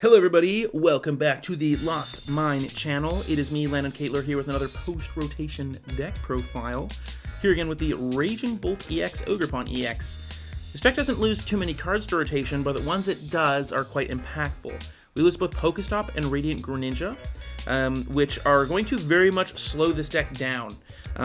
Hello everybody, welcome back to the Lost Mine channel. It is me, Landen here with another post-rotation deck profile. Here again with the Raging Bolt EX Ogerpon EX. This deck doesn't lose too many cards to rotation, but the ones it does are quite impactful. We lose both Pokestop and Radiant Greninja, which are going to very much slow this deck down.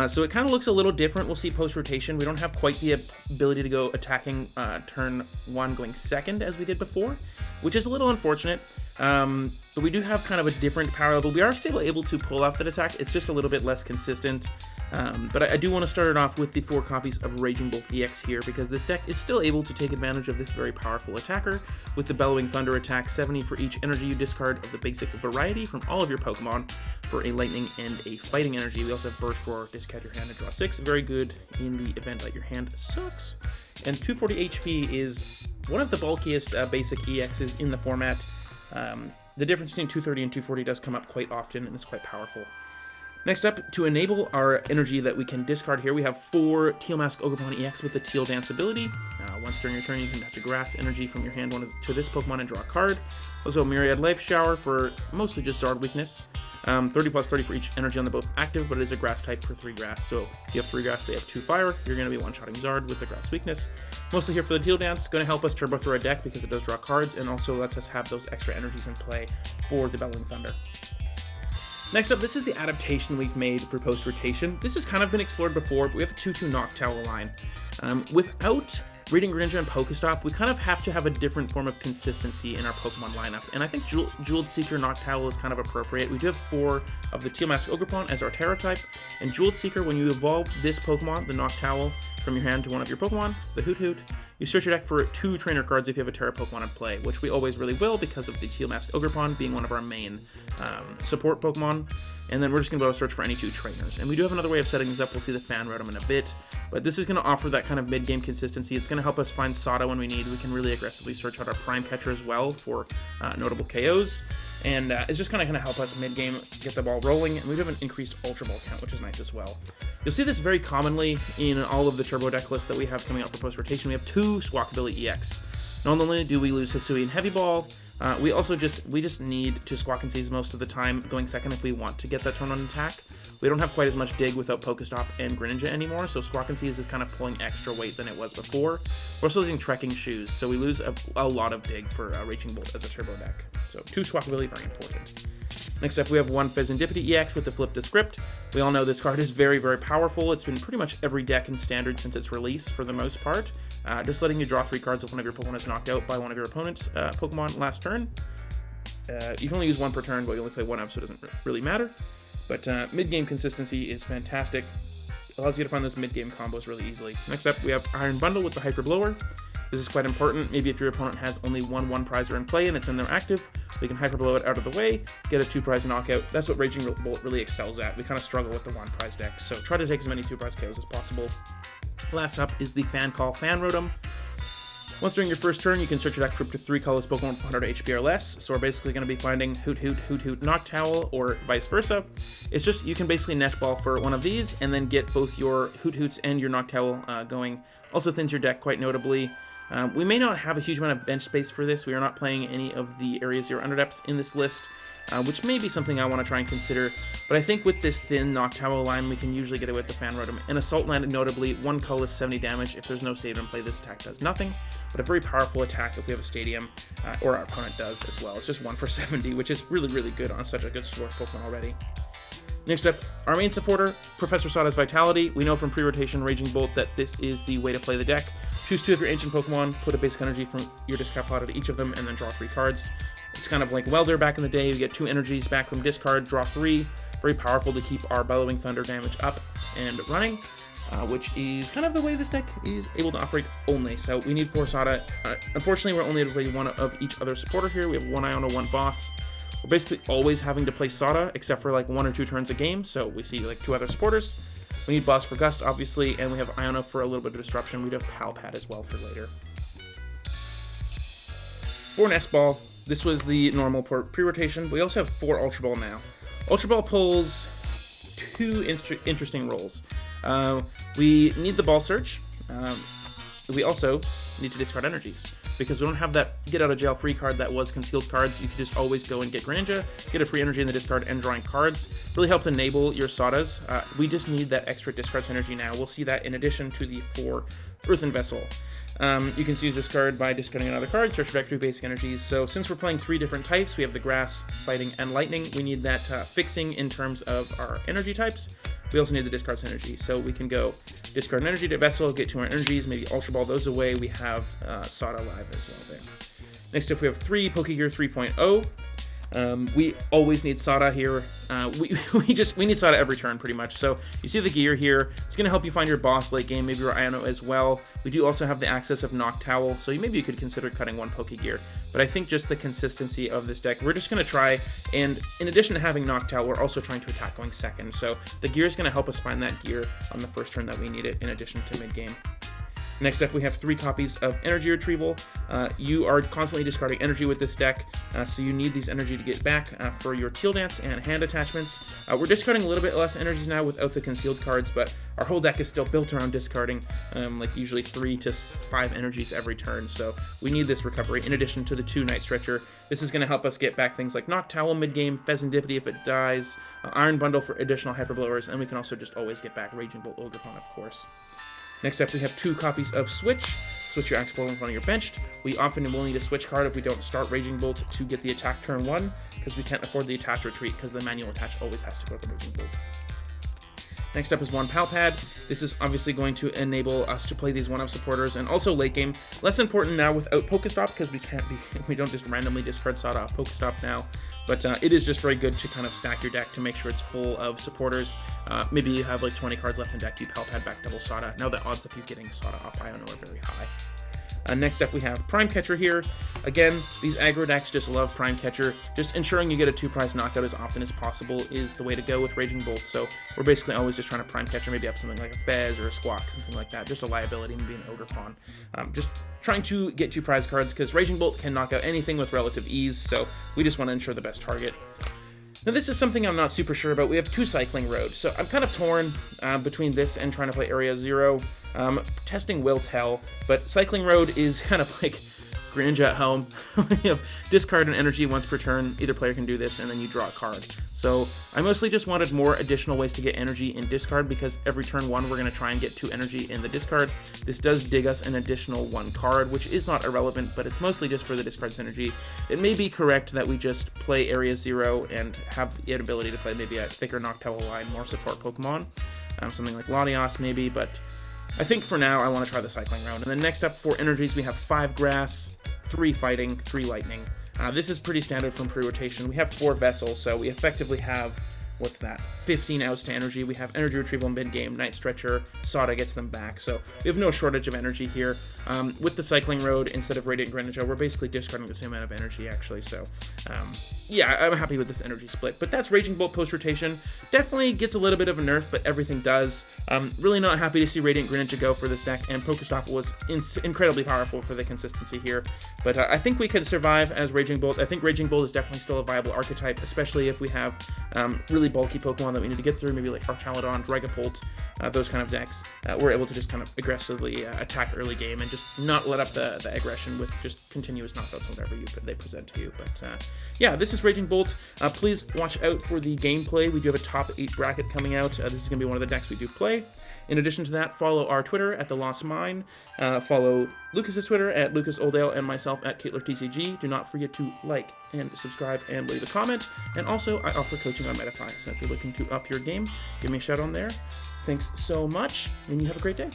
So it kind of looks a little different. We'll see post-rotation. We don't have quite the ability to go attacking turn 1 going second as we did before, which is a little unfortunate. But we do have kind of a different power level. We are still able to pull off that attack. It's just a little bit less consistent. But I do want to start it off with the 4 copies of Raging Bolt EX here, because this deck is still able to take advantage of this very powerful attacker with the Bellowing Thunder attack, 70 for each energy you discard of the basic variety from all of your Pokemon for a Lightning and a Fighting energy. We also have Burst Roar, discard your hand and draw 6. Very good in the event that your hand sucks. And 240 HP is one of the bulkiest basic EXs in the format. The difference between 230 and 240 does come up quite often, and it's quite powerful. Next up, to enable our energy that we can discard here, we have 4 Teal Mask Ogerpon EX with the Teal Dance ability. Once during your turn, you can attach a grass energy from your hand to this Pokemon and draw a card. Also, Myriad Life Shower for mostly just Zard weakness. 30 plus 30 for each energy on the both active, but it is a grass type for 3 grass. So if you have 3 grass, they have 2 fire. You're going to be one-shotting Zard with the grass weakness. Mostly here for the Teal Dance. Going to help us turbo through our deck because it does draw cards and also lets us have those extra energies in play for the Bellowing Thunder. Next up, this is the adaptation we've made for post-rotation. This has kind of been explored before, but we have a 2-2 Noctowl line. Without Radiant Greninja and Pokestop, we kind of have to have a different form of consistency in our Pokemon lineup, and I think Jeweled Seeker Noctowl is kind of appropriate. We do have 4 of the Teal Mask Ogerpon as our Terra type, and Jeweled Seeker, when you evolve this Pokemon, the Noctowl, from your hand to one of your Pokemon, the Hoot, you search your deck for 2 trainer cards if you have a Terra Pokemon in play, which we always really will because of the Teal Mask Ogerpon being one of our main support Pokemon. And then we're just going to be able to search for any 2 trainers. And we do have another way of setting this up. We'll see the fan rotom in a bit. But this is going to offer that kind of mid-game consistency. It's going to help us find Sada when we need. We can really aggressively search out our Prime Catcher as well for notable KOs. And it's just kind of going to help us mid-game get the ball rolling. And we do have an increased Ultra Ball count, which is nice as well. You'll see this very commonly in all of the Turbo deck lists that we have coming out for post-rotation. We have 2 Squawkabilly EX. Not only do we lose Hisui and Heavy Ball, we just need to Squawk and Seize most of the time going second if we want to get that turn on attack. We don't have quite as much dig without Pokestop and Greninja anymore, so Squawk and Seize is kind of pulling extra weight than it was before. We're also using Trekking Shoes, so we lose a lot of dig for Raging Bolt as a turbo deck. So 2 Squawkabilly, very important. Next up, we have 1 Fezandipity EX with the Flip Descript. We all know this card is very, very powerful. It's been pretty much every deck in Standard since its release for the most part. Just letting you draw 3 cards if one of your Pokemon is knocked out by one of your opponent's Pokemon last turn. You can only use 1 per turn, but you only play 1 up, so it doesn't really matter. But mid-game consistency is fantastic. It allows you to find those mid-game combos really easily. Next up, we have Iron Bundle with the Hyper Blower. This is quite important. Maybe if your opponent has only 1 1-prizer in play and it's in their active, we can Hyper Blow it out of the way, get a 2-prize knockout. That's what Raging Bolt really excels at. We kind of struggle with the 1-prize deck, so try to take as many 2-prize KOs as possible. Last up is the Fan Call Fan Rotom. Once during your first turn, you can search your deck for up to 3 colorless Pokemon with 100 HP or less, so we're basically going to be finding Hoot, Noctowl, or vice versa. It's just, you can basically nest ball for one of these, and then get both your Hoots and your Noctowl going. Also thins your deck quite notably. We may not have a huge amount of bench space for this. We are not playing any of the Area 0 Underdepths in this list, which may be something I want to try and consider. But I think with this thin Noctowl line, we can usually get away with the Fan Rotom. And Assault Landed notably, 1 colorless 70 damage. If there's no stadium in play, this attack does nothing. But a very powerful attack if we have a stadium, or our opponent does as well. It's just 1 for 70, which is really, really good on such a good source Pokemon already. Next up, our main supporter, Professor Sada's Vitality. We know from pre-rotation Raging Bolt that this is the way to play the deck. Choose 2 of your ancient Pokemon, put a basic energy from your discard pile to each of them, and then draw 3 cards. It's kind of like Welder back in the day. We get 2 energies back from discard, draw 3. Very powerful to keep our Bellowing Thunder damage up and running, which is kind of the way this deck is able to operate only. So we need 4 Sada. Unfortunately, we're only able to play 1 of each other supporter here. We have 1 Iono, 1 Boss. We're basically always having to play Sada, except for like 1 or 2 turns a game, so we see like 2 other supporters. We need Boss for Gust, obviously, and we have Iono for a little bit of disruption. We'd have Palpad as well for later. For Nest Ball, this was the normal pre-rotation, but we also have 4 Ultra Ball now. Ultra Ball pulls 2 interesting roles. We need the Ball Search. We also need to discard energies. because we don't have that get out of jail free card that was concealed cards. You can just always go and get Greninja, get a free energy in the discard, and drawing cards. Really helped enable your Sadas. We just need that extra discard energy now. We'll see that in addition to the 4 Earthen Vessel. You can use this card by discarding another card, search back 3 basic energies. So since we're playing 3 different types, we have the grass, fighting, and lightning. We need that fixing in terms of our energy types. We also need the discard energy. So we can go discard an energy to Vessel, get 2 more energies, maybe Ultra Ball those away. We have Sada live as well there. Next up, we have 3 Pokegear 3.0. We always need Sada here. We need Sada every turn pretty much. So you see the gear here. It's going to help you find your boss late game, maybe your Iono as well. We do also have the access of Noctowl, so maybe you could consider cutting 1 Pokegear. But I think just the consistency of this deck, we're just going to try, and in addition to having Noctowl, we're also trying to attack going second. So the gear is going to help us find that gear on the first turn that we need it, in addition to mid-game. Next up, we have 3 copies of Energy Retrieval. You are constantly discarding energy with this deck, so you need these energy to get back for your Teal Dance and hand attachments. We're discarding a little bit less energies now without the concealed cards, but our whole deck is still built around discarding like usually 3 to 5 energies every turn, so we need this recovery in addition to the 2 Night Stretcher. This is going to help us get back things like Noctowl mid-game, Pheasantipity if it dies, Iron Bundle for additional Hyper Blowers, and we can also just always get back Raging Bolt Ogerpon, of course. Next up, we have 2 copies of Switch. Switch your Axe Bolt in front of your benched. We often will need a Switch card if we don't start Raging Bolt to get the attack turn 1, because we can't afford the attach retreat, because the manual attach always has to go to the Raging Bolt. Next up is 1 Palpad. This is obviously going to enable us to play these 1-up supporters, and also late game. Less important now without Pokestop, because we don't just randomly discard Sada off Pokestop now. But it is just very good to kind of stack your deck to make sure it's full of supporters. Maybe you have like 20 cards left in deck, you Palpad back double Sada. Now the odds of you getting Sada off Iono are very high. Next up, we have Prime Catcher here. Again, these aggro decks just love Prime Catcher. Just ensuring you get a 2-prize knockout as often as possible is the way to go with Raging Bolt. So we're basically always just trying to Prime Catcher, maybe up something like a Fez or a Squawk, something like that. Just a liability, maybe an Ogerpon. Just trying to get 2-prize cards, because Raging Bolt can knock out anything with relative ease, so we just want to ensure the best target. Now this is something I'm not super sure about. We have 2 Cycling Road, so I'm kind of torn between this and trying to play Area 0. Testing will tell, but Cycling Road is kind of like Greninja at home. You have discard an energy once per turn. Either player can do this, and then you draw a card. So I mostly just wanted more additional ways to get energy in discard, because every turn 1 we're going to try and get 2 energy in the discard. This does dig us an additional 1 card, which is not irrelevant, but it's mostly just for the discard synergy. It may be correct that we just play Area 0 and have the ability to play maybe a thicker Noctowl line, more support Pokemon. Something like Latios maybe, but I think for now I want to try the Cycling Round. And then next up for energies, we have 5 Grass, 3 Fighting, 3 Lightning. This is pretty standard from pre-rotation. We have 4 Vessels, so we effectively have, what's that, 15 outs to energy. We have Energy Retrieval mid-game, Night Stretcher, Sada gets them back, so we have no shortage of energy here. With the Cycling Road, instead of Radiant Greninja, we're basically discarding the same amount of energy, actually, so yeah, I'm happy with this energy split. But that's Raging Bolt post-rotation. Definitely gets a little bit of a nerf, but everything does. Really not happy to see Radiant Greninja go for this deck, and Pokestop was incredibly powerful for the consistency here. But I think we could survive as Raging Bolt. I think Raging Bolt is definitely still a viable archetype, especially if we have really bulky Pokemon that we need to get through, maybe like Archaludon, Dragapult, those kind of decks. We're able to just kind of aggressively attack early game and just not let up the aggression with just continuous knockouts whenever they present to you. But yeah, this is Raging Bolt. Please watch out for the gameplay. We do have a top 8 bracket coming out. This is going to be one of the decks we do play. In addition to that, follow our Twitter at The Lost Mine. Follow Lucas's Twitter at Lucas Oldale and myself at KatlerTCG. Do not forget to like and subscribe and leave a comment. And also, I offer coaching on Metafy, so if you're looking to up your game, give me a shout on there. Thanks so much, and you have a great day.